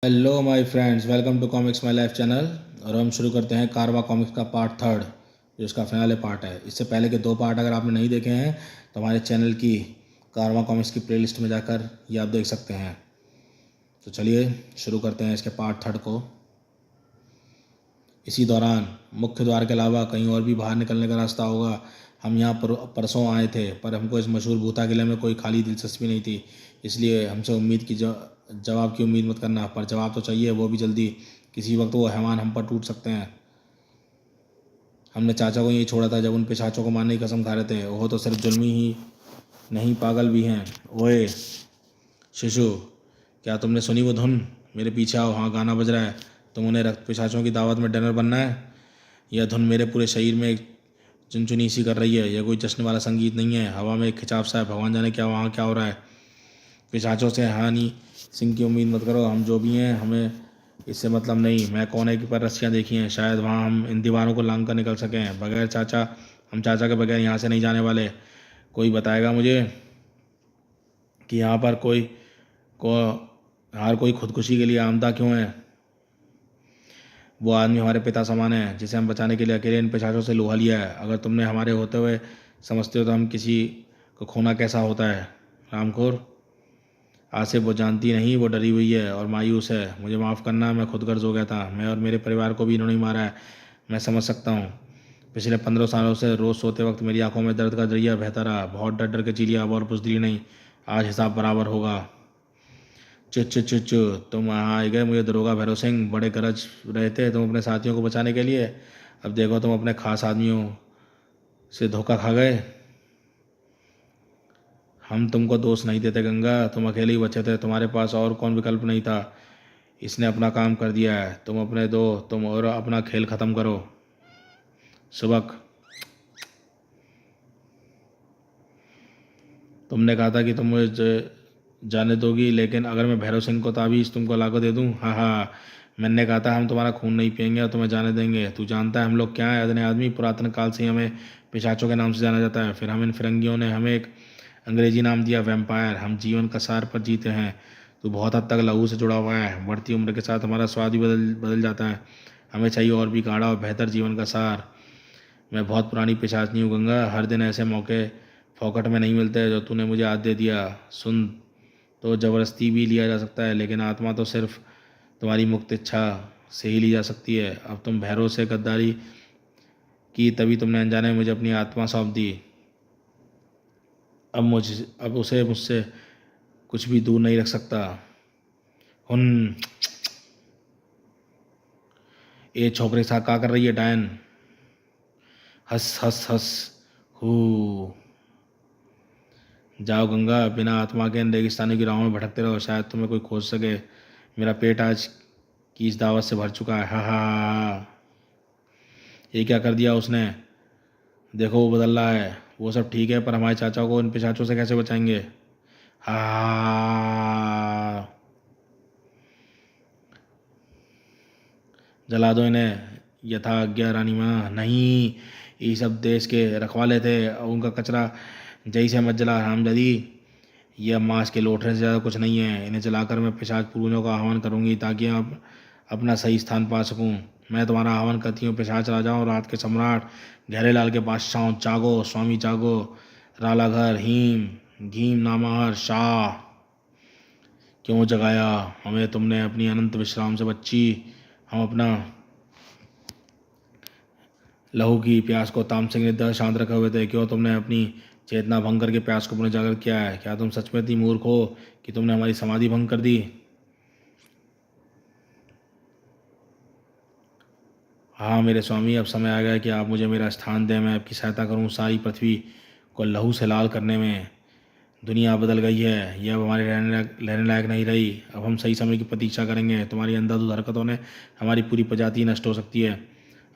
Hello my friends, welcome to comics my life channel. और हम शुरू करते हैं कारवा कॉमिक्स का पार्ट थर्ड, जो इसका फिनाले पार्ट है। इससे पहले के दो पार्ट अगर आपने नहीं देखे हैं तो हमारे चैनल की कारवा कॉमिक्स की प्लेलिस्ट में जाकर ये आप देख सकते हैं। तो चलिए शुरू करते हैं इसके पार्ट थर्ड को। इसी दौरान मुख्य द्वार के अलावा कहीं और भी बाहर निकलने का रास्ता होगा। हम यहाँ परसों आए थे, पर हमको इस मशहूर भूता किले में कोई खाली दिलचस्पी नहीं थी, इसलिए हमसे उम्मीद की जवाब की उम्मीद मत करना। पर जवाब तो चाहिए, वो भी जल्दी। किसी वक्त वो हैवान हम पर टूट सकते हैं। हमने चाचा को यही छोड़ा था जब उन पिशाचों को मारने की कसम खा रहे थे। वो तो सिर्फ जुल्मी ही नहीं, पागल भी हैं। ओए शिशु, क्या तुमने सुनी वो धुन? मेरे पीछे आओ, हाँ गाना बज रहा है। तुम उन्हें रक्त पिशाचों की दावत में डिनर बनना है। यह धुन मेरे पूरे शरीर में एक चुनचुनी सी कर रही है। यह कोई जश्न वाला संगीत नहीं है, हवा में एक खिंचाव सा है। भगवान जाने क्या वहाँ क्या हो रहा है। पिशाचों से हानि सिंह की उम्मीद मत करो। हम जो भी हैं, हमें इससे मतलब नहीं। मैं कोने की पर रस्सियाँ देखी हैं, शायद वहाँ हम इन दीवारों को लांग कर निकल सकें। बगैर चाचा, हम चाचा के बगैर यहाँ से नहीं जाने वाले। कोई बताएगा मुझे कि यहाँ पर को हर कोई खुदकुशी के लिए आमदा क्यों है? वो आदमी हमारे पिता समान है, जिसे हम बचाने के लिए अकेले इन पिशाचों से लोहा लिया है। अगर तुमने हमारे होते हुए समझते हो तो हम किसी को खोना कैसा होता है। रामखोर आसिफ, वो जानती नहीं, वो डरी हुई है और मायूस है। मुझे माफ़ करना, मैं खुद गर्ज हो गया था। मैं और मेरे परिवार को भी इन्होंने ही मारा है। मैं समझ सकता हूँ। पिछले 15 सालों से रोज़ सोते वक्त मेरी आंखों में दर्द का जरिया बहता रहा। बहुत डर डर के जी लिया, अब और बुजदिली नहीं। आज हिसाब बराबर होगा। चुच चुच चुच चु, तुम यहाँ आ गए। मुझे दरोगा भैरव सिंह बड़े गरज रहे थे तुम अपने साथियों को बचाने के लिए। अब देखो, तुम अपने खास आदमियों से धोखा खा गए। हम तुमको दोष नहीं देते गंगा, तुम अकेले ही बचे थे। तुम्हारे पास और कौन विकल्प नहीं था। इसने अपना काम कर दिया है। तुम अपने दो, तुम और अपना खेल ख़त्म करो। सुबक, तुमने कहा था कि तुम मुझे जाने दोगी, लेकिन अगर मैं भैरव सिंह को ताबीज़ तुमको लाकर दे दूँ? हाँ हाँ, मैंने कहा था हम तुम्हारा खून नहीं पियेंगे और तुम्हें जाने देंगे। तू जानता है हम लोग क्या हैं? अदने आदमी। पुरातन काल से ही हमें पिशाचों के नाम से जाना जाता है। फिर हम इन फिरंगियों ने हमें एक अंग्रेजी नाम दिया, वैम्पायर। हम जीवन का सार पर जीते हैं। तो बहुत हद तक लहू से जुड़ा हुआ है। बढ़ती उम्र के साथ हमारा स्वाद भी बदल बदल जाता है। हमें चाहिए और भी गाढ़ा और बेहतर जीवन का सार। मैं बहुत पुरानी पिशाचनी हूँ गंगा। हर दिन ऐसे मौके फोकट में नहीं मिलते जो तूने मुझे आज दे दिया। सुन, तो ज़बरदस्ती भी लिया जा सकता है, लेकिन आत्मा तो सिर्फ तुम्हारी मुक्त इच्छा से ही ली जा सकती है। अब तुम भैरव से गद्दारी की, तभी तुमने अनजाने में मुझे अपनी आत्मा सौंप दी। अब उसे मुझसे कुछ भी दूर नहीं रख सकता। हुन, ये छोकरे साथ क्या कर रही है डायन? हंस हंस हंस। हू, जाओ गंगा, बिना आत्मा के इन रेगिस्तानी की राहों में भटकते रहो, शायद तुम्हें कोई खोज सके। मेरा पेट आज की इस दावत से भर चुका है। हा हा हा हा। ये क्या कर दिया उसने? देखो वो बदल रहा है। वो सब ठीक है, पर हमारे चाचा को इन पिशाचों से कैसे बचाएंगे? हा, जला दो इन्हें यथा आज्ञा रानी माँ। नहीं, ये सब देश के रखवाले थे और उनका कचरा जई से मत जला हरामजादी। ये अब मांस के लोटने से ज़्यादा कुछ नहीं है। इन्हें जलाकर मैं पिशाच पूर्वजों का आह्वान करूंगी, ताकि आप अपना सही स्थान पा सकूं। मैं तुम्हारा आह्वान करती हूँ, पिशाच राजाओं, रात के सम्राट, गहरे लाल के बादशाहों, जागो स्वामी जागो। रालाघर हीम घीम नामाहर शाह, क्यों जगाया हमें तुमने अपनी अनंत विश्राम से बच्ची? हम अपना लहू की प्यास को तामसिक ने शांत रखे हुए थे। क्यों तुमने अपनी चेतना भंग करके प्यास को पुनः जागर किया है? क्या तुम सच में इतनी मूर्ख हो कि तुमने हमारी समाधि भंग कर दी? हाँ मेरे स्वामी, अब समय आ गया है कि आप मुझे मेरा स्थान दें। मैं आपकी सहायता करूं सारी पृथ्वी को लहू से लाल करने में। दुनिया बदल गई है, यह अब हमारे रहने लायक नहीं रही। अब हम सही समय की प्रतीक्षा करेंगे। तुम्हारी अंधाधुंध हरकतों ने हमारी पूरी प्रजाति नष्ट हो सकती है।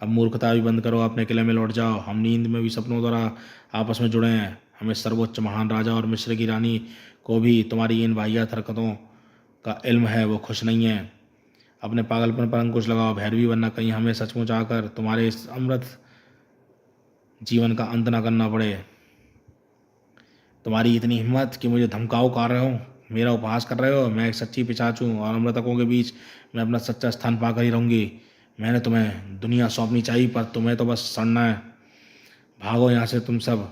अब मूर्खता भी बंद करो, अपने किले में लौट जाओ। हम नींद में भी सपनों द्वारा आपस में जुड़े हैं। हमें सर्वोच्च महान राजा और मिस्र की रानी को भी तुम्हारी इन वाहियात हरकतों का इल्म है। वो खुश नहीं है। अपने पागलपन पर अंकुश लगाओ भैरवी, वरना कहीं हमें सचमुच आकर तुम्हारे इस अमृत जीवन का अंत ना करना पड़े। तुम्हारी इतनी हिम्मत कि मुझे धमकाओ कर रहे हो? मेरा उपहास कर रहे हो? मैं एक सच्ची पिशाच हूँ और अमृतकों के बीच मैं अपना सच्चा स्थान पाकर ही रहूँगी। मैंने तुम्हें दुनिया सौंपनी चाहिए पर तुम्हें तो बस सड़ना है। भागो यहाँ से तुम सब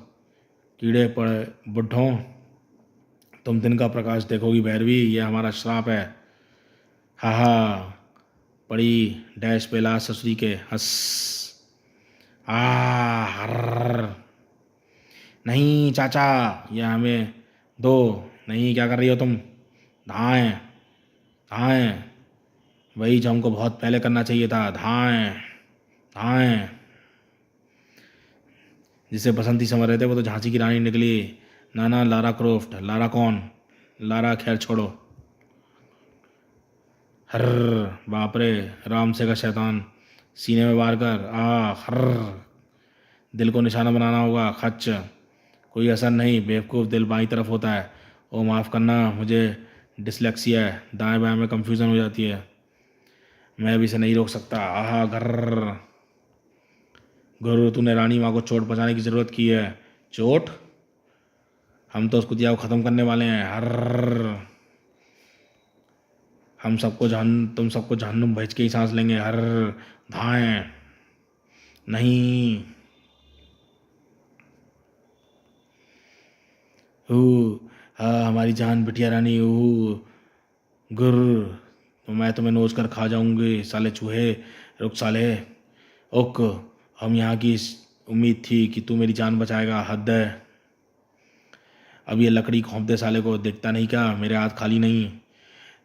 कीड़े पड़े बुड्ढों। तुम दिन का प्रकाश देखोगी भैरवी, ये हमारा श्राप है। हा हा। पड़ी डैश पेला ससुरी के हंस। आ हर्र। नहीं चाचा, यह हमें दो। नहीं, क्या कर रही हो तुम? धाएं धाएं। वही जो हमको बहुत पहले करना चाहिए था। धाएं धाएं। जिसे बसंती समझ रहे थे वो तो झांसी की रानी निकली। ना ना, लारा क्रोफ्ट। लारा कौन? लारा खैर छोड़ो। हर्र। बाप रे, राम से का शैतान। सीने में वार कर। हर्र। दिल को निशाना बनाना होगा। खच। कोई असर नहीं बेवकूफ़, दिल बाईं तरफ होता है। ओ माफ़ करना, मुझे डिसलेक्सिया है, दाएं बाएं में कंफ्यूजन हो जाती है। मैं अभी इसे नहीं रोक सकता। घर्र। गुरु, तूने रानी माँ को चोट पहुँचाने की ज़रूरत की है। चोट? हम तो उस कुतिया को ख़त्म करने वाले हैं। हर्र। तुम सबको जहन्नुम भेज के ही सांस लेंगे। हर्र। धाएं। नहीं। हाँ हमारी जान बिटिया रानी। गुर, तो मैं तुम्हें नोच कर खा जाऊंगी साले चूहे। रुक साले। ओक। हम यहाँ की उम्मीद थी कि तू मेरी जान बचाएगा। हद है। अब ये लकड़ी घोंप दे साले को, दिखता नहीं क्या मेरे हाथ खाली नहीं?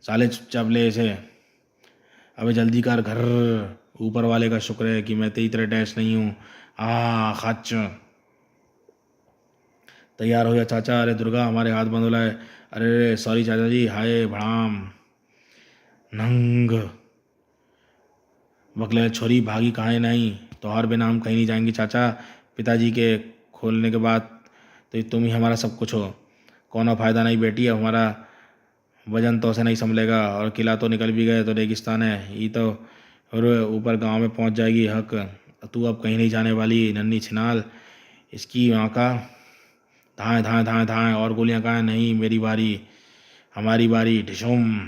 साले चुपचाप ले इसे। अबे जल्दी कर। घर। ऊपर वाले का शुक्र है कि मैं तेरी तरह डैश नहीं हूँ। खच। तैयार हो जा चाचा। अरे दुर्गा, हमारे हाथ बंधोला है। अरे सॉरी चाचा जी। हाय भड़ाम। नंग। बकले छोरी भागी कहाँ नहीं? तोहार बिना हम कहीं नहीं जाएंगे चाचा। पिताजी के खोलने के बाद तो तुम ही हमारा सब कुछ हो। कोनो फायदा नहीं बेटी, अब हमारा वजन तो उसे नहीं संभलेगा। और किला तो निकल भी गए तो रेगिस्तान है ये तो। और ऊपर गांव में पहुंच जाएगी। हक। तू अब कहीं नहीं जाने वाली नन्ही छिनाल। इसकी वहाँ का। धाएं धाएं धाएं धाएं। और गोलियां कहाँ हैं? नहीं, मेरी बारी। हमारी बारी। ढिशुम।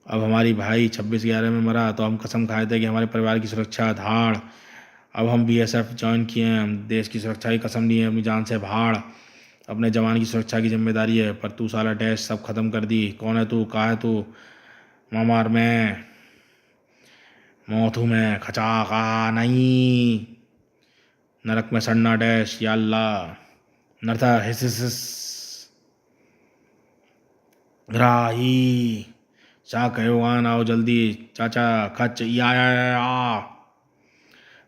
अब हमारी भाई 26/11 में मरा तो हम कसम खाए थे कि हमारे परिवार की सुरक्षा। धाड़। अब हम BSF ज्वाइन किए हैं, हम देश की सुरक्षा की कसम ली है अपनी जान से। भाड़। अपने जवान की सुरक्षा की जिम्मेदारी है, पर तू साला डैश सब खत्म कर दी। कौन है तू? कहाँ है तू? मामार मैं मौत हूँ मैं। खचा का नहीं। नरक में सड़ना डैश। या अल्लाह। नरथा हिस ग्राही। क्या कहवान, आओ जल्दी चाचा। खच या।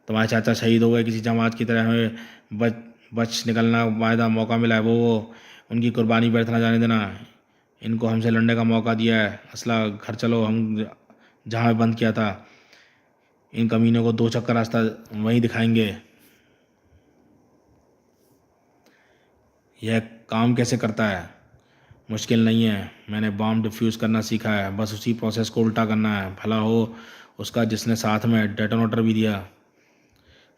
तुम्हारे चाचा शहीद हो गए किसी जमात की तरह। हमें बच बच निकलना वायदा मौका मिला है। वो उनकी कुर्बानी व्यर्थ ना जाने देना। इनको हमसे लड़ने का मौका दिया है। असला घर चलो, हम जहाँ बंद किया था। इन कमीनों को 2 चक्कर रास्ता वहीं दिखाएंगे। यह काम कैसे करता है? मुश्किल नहीं है, मैंने बॉम्ब डिफ्यूज़ करना सीखा है। बस उसी प्रोसेस को उल्टा करना है। भला हो उसका जिसने साथ में डेटोनेटर भी दिया।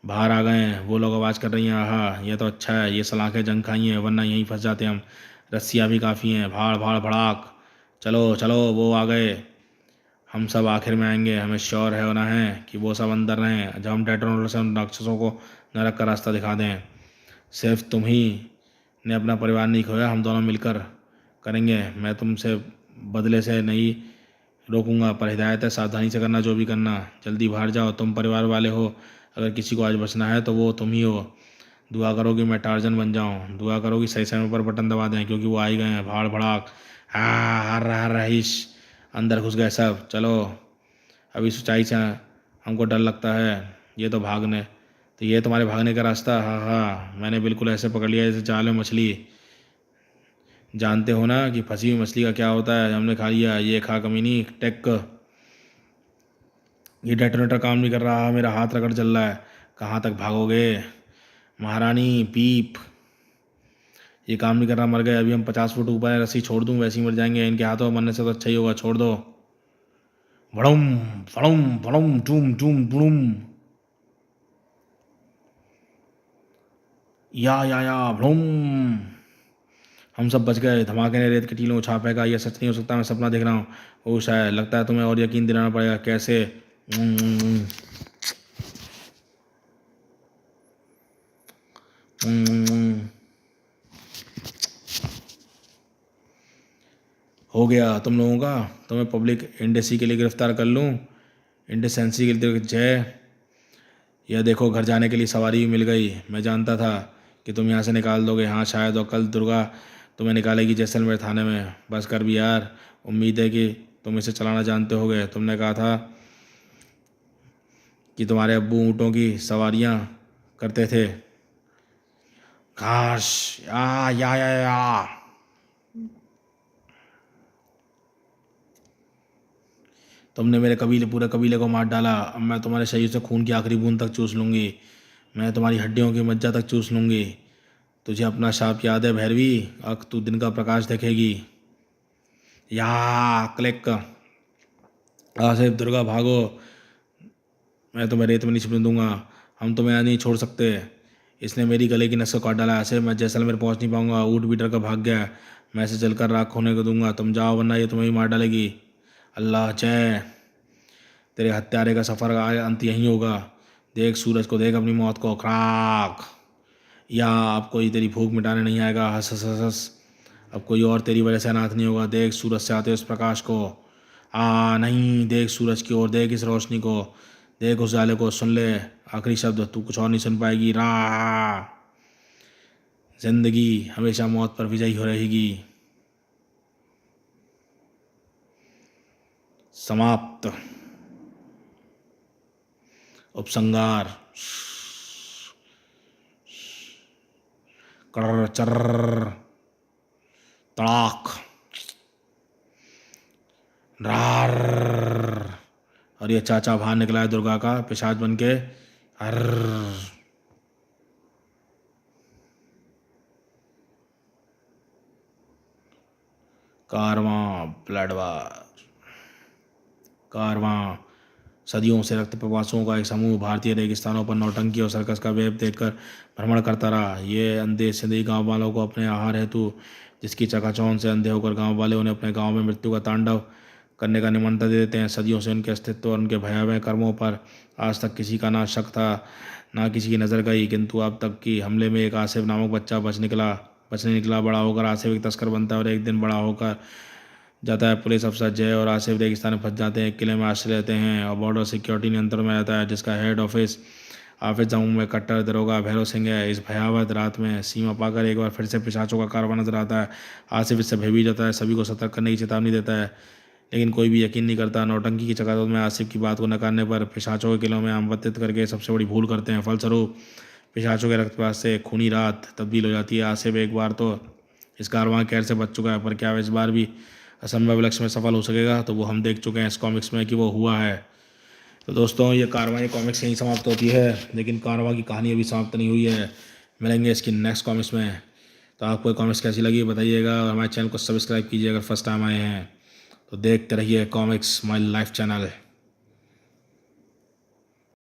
बाहर आ गए हैं वो लोग, आवाज़ कर रही हैं। ये तो अच्छा है, ये सलाखें जंग खाई हैं, वरना यहीं फंस जाते हम। रस्सियाँ भी काफ़ी हैं। भाड़ भाड़ भड़ाक। चलो चलो, वो आ गए। हम सब आखिर में आएंगे। हमें श्योर है होना है कि वो सब अंदर रहें जब हम डेटोनेटर से उन राक्षसों को नरक का रास्ता दिखा दें। सिर्फ तुम ही ने अपना परिवार नहीं खोया, हम दोनों मिलकर करेंगे। मैं तुमसे बदले से नहीं रोकूंगा, पर हिदायत है सावधानी से करना जो भी करना। जल्दी बाहर जाओ, तुम परिवार वाले हो। अगर किसी को आज बचना है तो वो तुम ही हो। दुआ करो कि मैं टार्जन बन जाऊं। दुआ करो कि सही समय पर बटन दबा दें, क्योंकि वो आ ही गए हैं। भाड़ भड़ाक। हर हर रहीश। अंदर घुस गए सब। चलो, अभी सच्चाई से हमको डर लगता है। ये तो भागने तो ये तुम्हारे भागने का रास्ता। मैंने बिल्कुल ऐसे पकड़ लिया जैसे जाल में मछली। जानते हो ना कि फंसी हुई मछली का क्या होता है? हमने खा लिया। ये खा कमीनी टेक। ये डेटोनेटर काम नहीं कर रहा, मेरा हाथ रगड़ चल रहा है। कहाँ तक भागोगे महारानी? पीप। ये काम नहीं कर रहा, मर गए। अभी हम 50 फुट ऊपर है, रस्सी छोड़ दूं वैसे ही मर जाएंगे। इनके हाथों में मरने से तो अच्छा ही होगा, छोड़ दो। भड़ुम भड़ुम भड़ुम टूम टूम बुड़ुम। या भड़ुम। हम सब बच गए। धमाके ने रेत के टीलों को छाप फेंका। यह सच नहीं हो सकता, मैं सपना देख रहा हूँ। ओह शायद, लगता है तुम्हें और यकीन दिलाना पड़ेगा। कैसे? हो गया तुम लोगों का। तुम्हें पब्लिक इंडेसी के लिए गिरफ्तार कर लूँ। इंडेसेंसी के लिए जय। यह देखो, घर जाने के लिए सवारी भी मिल गई। मैं जानता था कि तुम यहाँ से निकाल दोगे। हाँ शायद, और कल दुर्गा तुम्हें निकालेगी जैसलमेर थाने में। बस कर भी यार, उम्मीद है कि तुम इसे चलाना जानते होगे। तुमने कहा था कि तुम्हारे अब्बू ऊँटों की सवारियाँ करते थे। काश। या। तुमने मेरे पूरे कबीले को मार डाला। अब मैं तुम्हारे शरीर से खून की आखिरी बूंद तक चूस लूँगी। मैं तुम्हारी हड्डियों की मज्जा तक चूस लूँगी। तुझे अपना शाप याद है भैरवी? अब तू दिन का प्रकाश देखेगी। या क्लिक। आसिफ, दुर्गा भागो, मैं तुम्हें रेत में नहीं छिपने दूंगा। हम तुम्हें यहाँ नहीं छोड़ सकते। इसने मेरी गले की नस को काट डाला। आसिफ, मैं जैसलमेर पहुँच नहीं पाऊंगा। ऊँट भी डर कर भाग गया। मैं इसे जलकर राख होने को दूंगा। तुम जाओ, वरना ये तुम्हें भी मार डालेगी। अल्लाह जय। तेरे हत्यारे का सफ़र का अंत यहीं होगा। देख सूरज को, देख अपनी मौत को। क्राक। या अब कोई तेरी भूख मिटाने नहीं आएगा। हंस हंस हंस हंस। अब कोई और तेरी वजह से अनाथ नहीं होगा। देख सूरज से आते उस प्रकाश को। नहीं, देख सूरज की ओर, देख इस रोशनी को, देख उस उजाले को। सुन ले आखिरी शब्द, तू कुछ और नहीं सुन पाएगी। जिंदगी हमेशा मौत पर विजयी हो रहेगी। समाप्त। उपसंहार। कर चर तड़ाक रार। और ये चाचा बाहर निकला है दुर्गा का पिशाच बन के। हर कारवां ब्लड वार। कारवां सदियों से रक्त प्रवासियों का एक समूह भारतीय रेगिस्तानों पर नौटंकी और सर्कस का वेब देखकर भ्रमण करता रहा। ये अंधे सिंधी गांव वालों को अपने आहार हेतु, जिसकी चकाचौंध से अंधे होकर गांव वाले उन्हें अपने गांव में मृत्यु का तांडव करने का निमंत्रण देते हैं। सदियों से उनके अस्तित्व और उनके भयावह कर्मों पर आज तक किसी का ना शक था, ना किसी की नज़र गई। किंतु अब तक की हमले में एक आसिफ नामक बच्चा बचने निकला। बड़ा होकर आसिफ एक तस्कर बनता है और एक दिन बड़ा होकर जाता है पुलिस अफसर। जय और आसिफ रेगिस्तान में फंस जाते हैं। एक किले में आश्रय लेते हैं और बॉर्डर सिक्योरिटी नियंत्रण में रहता है, जिसका हेड ऑफिस जम्मू में कट्टर दरोगा भैरव सिंह है। इस भयावह रात में सीमा पाकर एक बार फिर से पिशाचों का कारवां नजर आता है। आसिफ इससे भयभीत जाता है, सभी को सतर्क करने की चेतावनी देता है, लेकिन कोई भी यकीन नहीं करता। नौटंकी की चकाचौंध में आसिफ की बात को नकारने पर पिशाचों के किलों में आमंत्रित करके सबसे बड़ी भूल करते हैं। फलस्वरूप पिशाचों के रक्तपात से खूनी रात तब्दील हो जाती है। आसिफ एक बार तो इस कारवां कैर से बच चुका है, पर क्या वह इस बार भी असंभव लक्ष्य में सफल हो सकेगा? तो वो हम देख चुके हैं इस कॉमिक्स में कि वो हुआ है। तो दोस्तों, ये कारवां ये कॉमिक्स यहीं समाप्त होती है, लेकिन कारवां की कहानी अभी समाप्त नहीं हुई है। मिलेंगे इसकी नेक्स्ट कॉमिक्स में। तो आपको ये कॉमिक्स कैसी लगी बताइएगा, और हमारे चैनल को सब्सक्राइब कीजिए अगर फर्स्ट टाइम आए हैं। तो देखते रहिए कॉमिक्स माय लाइफ चैनल।